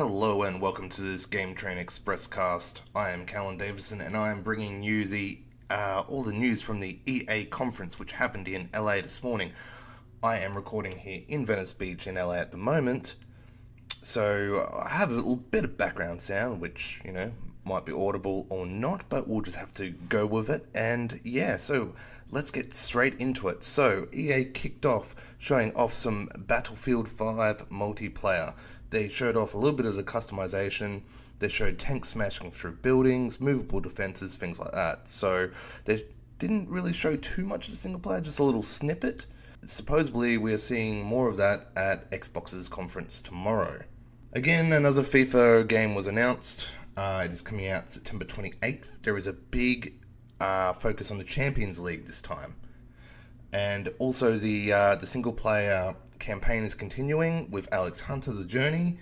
Hello and welcome to this Game Train Express cast. I am Callan Davison and I am bringing you all the news from the EA conference which happened in LA this morning. I am recording here in Venice Beach in LA at the moment, so I have a little bit of background sound which, might be audible or not, but we'll just have to go with it. And yeah, so let's get straight into it. So EA kicked off showing off some Battlefield 5 multiplayer. They showed off a little bit of the customization. They showed tanks smashing through buildings, movable defenses, things like that. So they didn't really show too much of the single player, just a little snippet. Supposedly we are seeing more of that at Xbox's conference tomorrow. Again, another FIFA game was announced. It is coming out September 28th. There is a big focus on the Champions League this time. And also the single player campaign is continuing with Alex Hunter, The Journey,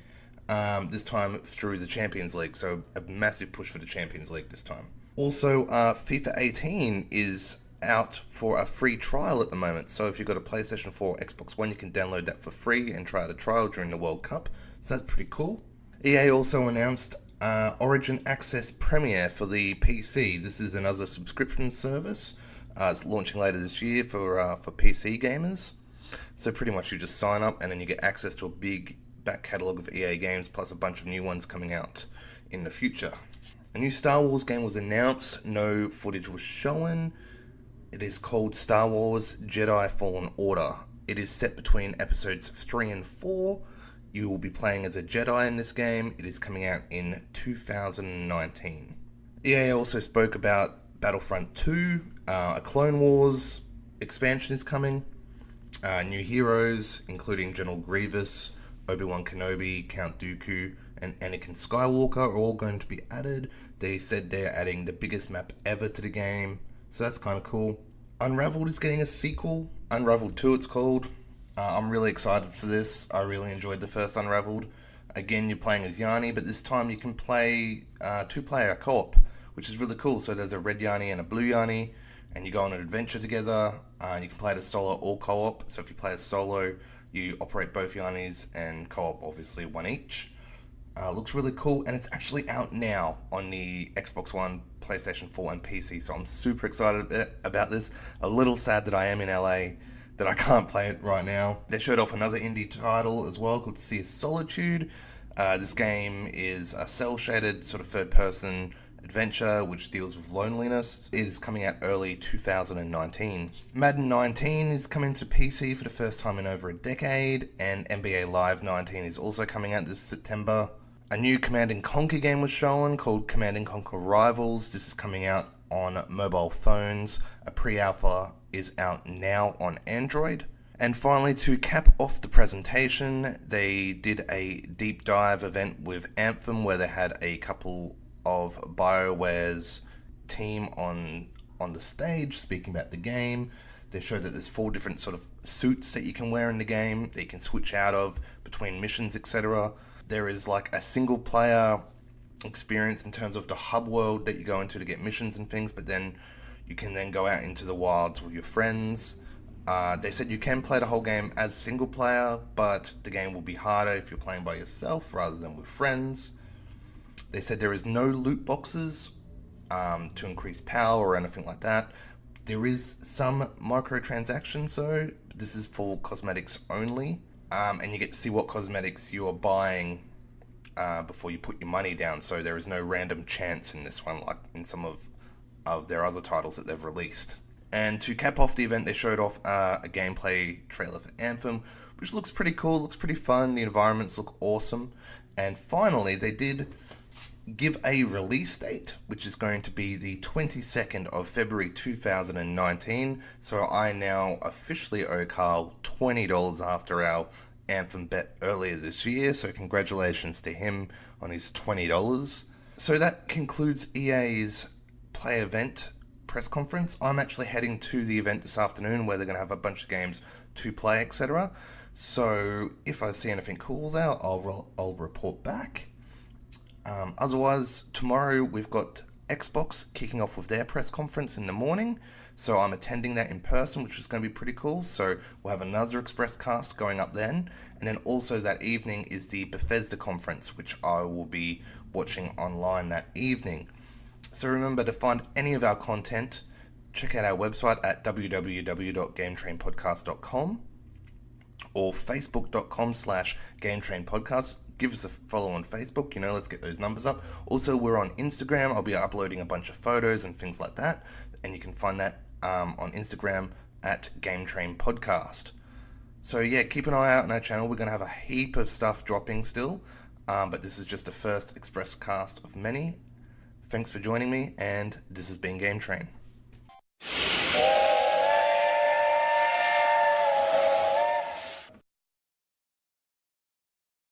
this time through the Champions League. So a massive push for the Champions League this time. Also, FIFA 18 is out for a free trial at the moment. So if you've got a PlayStation 4 or Xbox One, you can download that for free and try the trial during the World Cup. So that's pretty cool. EA also announced Origin Access Premier for the PC. This is another subscription service. It's launching later this year for PC gamers. So pretty much you just sign up and then you get access to a big back catalogue of EA games plus a bunch of new ones coming out in the future. A new Star Wars game was announced. No footage was shown. It is called Star Wars Jedi Fallen Order. It is set between episodes 3 and 4. You will be playing as a Jedi in this game. It is coming out in 2019. EA also spoke about Battlefront 2. A Clone Wars expansion is coming. New heroes, including General Grievous, Obi-Wan Kenobi, Count Dooku, and Anakin Skywalker are all going to be added. They said they're adding the biggest map ever to the game, so that's kind of cool. Unraveled is getting a sequel. Unraveled 2 it's called. I'm really excited for this. I really enjoyed the first Unraveled. Again, you're playing as Yanni, but this time you can play two-player co-op, which is really cool. So there's a red Yanni and a blue Yanni, and you go on an adventure together. You can play it as solo or co-op. So if you play as solo, you operate both Yannis, and co-op, obviously, one each. Looks really cool, and it's actually out now on the Xbox One, PlayStation 4, and PC. So I'm super excited about this. A little sad that I am in LA, that I can't play it right now. They showed off another indie title as well called Sea of Solitude. This game is a cel-shaded sort of third-person adventure which deals with loneliness. It is coming out early 2019. Madden 19 is coming to PC for the first time in over a decade, and NBA Live 19 is also coming out this September. A new Command & Conquer game was shown called Command & Conquer Rivals. This is coming out on mobile phones. A pre-alpha is out now on Android. And finally, to cap off the presentation, they did a deep dive event with Anthem where they had a couple of BioWare's team on the stage speaking about the game. They showed that there's 4 different sort of suits that you can wear in the game that you can switch out of between missions, etc. There is like a single player experience in terms of the hub world that you go into to get missions and things, but then you can then go out into the wilds with your friends. They said you can play the whole game as single player, but the game will be harder if you're playing by yourself rather than with friends. They said there is no loot boxes to increase power or anything like that. There is some microtransactions though. This is for cosmetics only, and you get to see what cosmetics you are buying before you put your money down. So there is no random chance in this one like in some of their other titles that they've released. And to cap off the event, they showed off a gameplay trailer for Anthem, which looks pretty cool, looks pretty fun, the environments look awesome. And finally, they did give a release date, which is going to be the 22nd of February 2019. So I now officially owe Carl $20 after our Anthem bet earlier this year. So congratulations to him on his $20. So that concludes EA's Play event press conference. I'm actually heading to the event this afternoon where they're going to have a bunch of games to play, etc. So if I see anything cool there, I'll report back. Otherwise, tomorrow we've got Xbox kicking off with their press conference in the morning. So I'm attending that in person, which is going to be pretty cool. So we'll have another Express Cast going up then. And then also that evening is the Bethesda conference, which I will be watching online that evening. So remember to find any of our content, check out our website at www.gametrainpodcast.com or facebook.com/GameTrainPodcast. Give us a follow on Facebook, let's get those numbers up. Also, we're on Instagram. I'll be uploading a bunch of photos and things like that, and you can find that on Instagram at GameTrainPodcast. So yeah, keep an eye out on our channel. We're going to have a heap of stuff dropping still, but this is just the first Express Cast of many. Thanks for joining me, and this has been Game Train.